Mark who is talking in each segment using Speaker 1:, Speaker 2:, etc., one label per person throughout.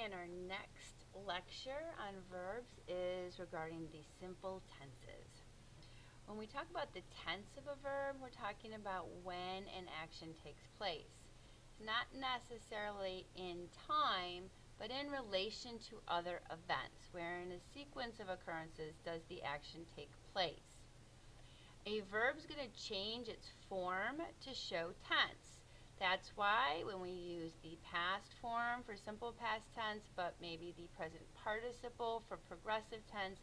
Speaker 1: and our next lecture on verbs is regarding the simple tenses. When we talk about the tense of a verb, we're talking about when an action takes place. It's not necessarily in time, but in relation to other events, where in a sequence of occurrences does the action take place. A verb is going to change its form to show tense. That's why when we use the past form for simple past tense, but maybe the present participle for progressive tense,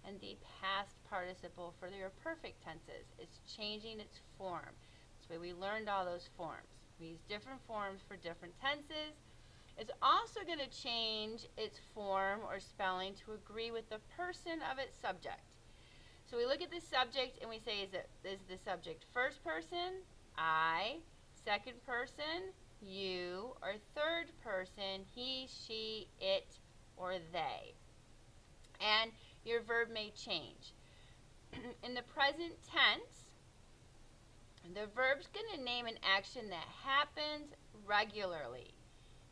Speaker 1: and the past participle for your perfect tenses, it's changing its form. That's why we learned all those forms. We use different forms for different tenses. It's also going to change its form or spelling to agree with the person of its subject. So we look at the subject and we say, is the subject first person, I, second person, you, or third person, he, she, it, or they. And your verb may change. In the present tense, the verb's going to name an action that happens regularly.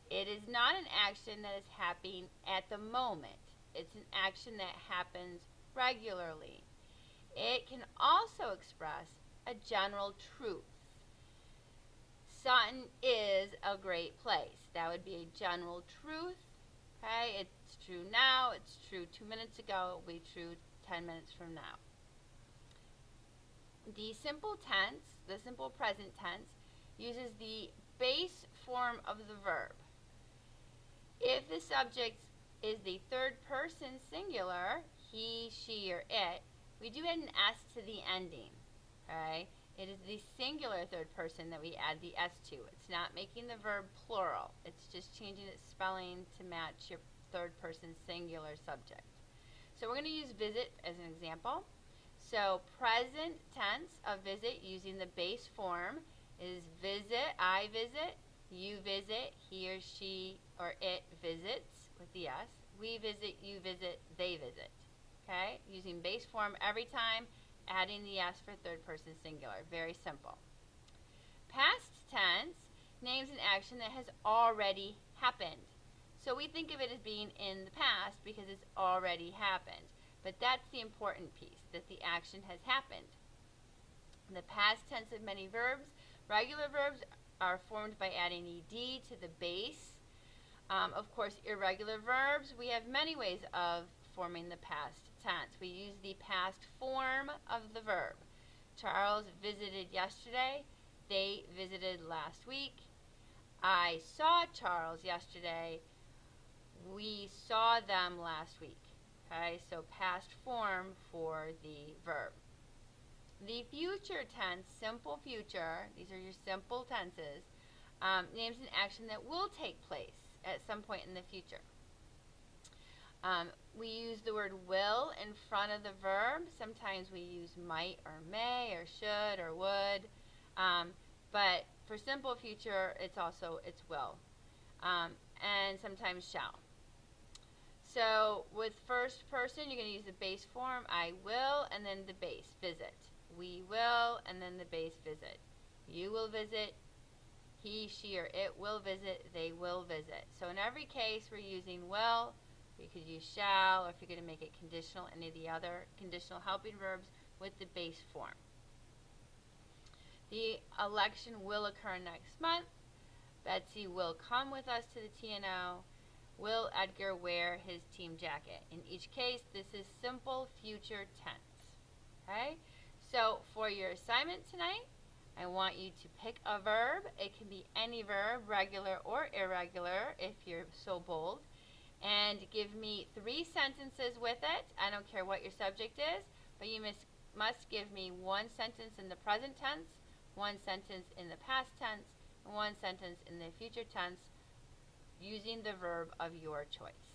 Speaker 1: It is not an action that is happening at the moment. It's an action that happens regularly. It can also express a general truth. Sutton is a great place. That would be a general truth. Okay, it's true now, it's true 2 minutes ago, it will be true 10 minutes from now. The simple tense, the simple present tense, uses the base form of the verb. If the subject is the third person singular, he, she, or it, we do add an S to the ending. Okay? It is the singular third person that we add the S to. It's not making the verb plural. It's just changing its spelling to match your third person singular subject. So we're going to use visit as an example. So present tense of visit using the base form is visit, I visit, you visit, he or she or it visits with the S. We visit, you visit, they visit. Okay? Using base form every time, adding the S for third person singular. Very simple. Past tense names an action that has already happened. So we think of it as being in the past because it's already happened. But that's the important piece, that the action has happened. In the past tense of many verbs, regular verbs are formed by adding ed to the base. Of course, irregular verbs, we have many ways of forming the past tense. We use the past form of the verb. Charles visited yesterday. They visited last week. I saw Charles yesterday. We saw them last week. Okay, so past form for the verb. The future tense, simple future, these are your simple tenses, names an action that will take place at some point in the future. We use the word will in front of the verb. Sometimes we use might or may or should or would. But for simple future, it's will. And sometimes shall. So with first person, you're going to use the base form, I will, and then the base, visit. We will, and then the base, visit. You will visit. He, she, or it will visit. They will visit. So in every case, we're using will. You could use shall, or if you're going to make it conditional, any of the other conditional helping verbs with the base form. The election will occur next month. Betsy will come with us to the TNO. Will Edgar wear his team jacket? In each case, this is simple future tense. Okay? So for your assignment tonight, I want you to pick a verb. It can be any verb, regular or irregular, if you're so bold. And give me 3 sentences with it. I don't care what your subject is, but you must give me 1 sentence in the present tense, 1 sentence in the past tense, and 1 sentence in the future tense using the verb of your choice.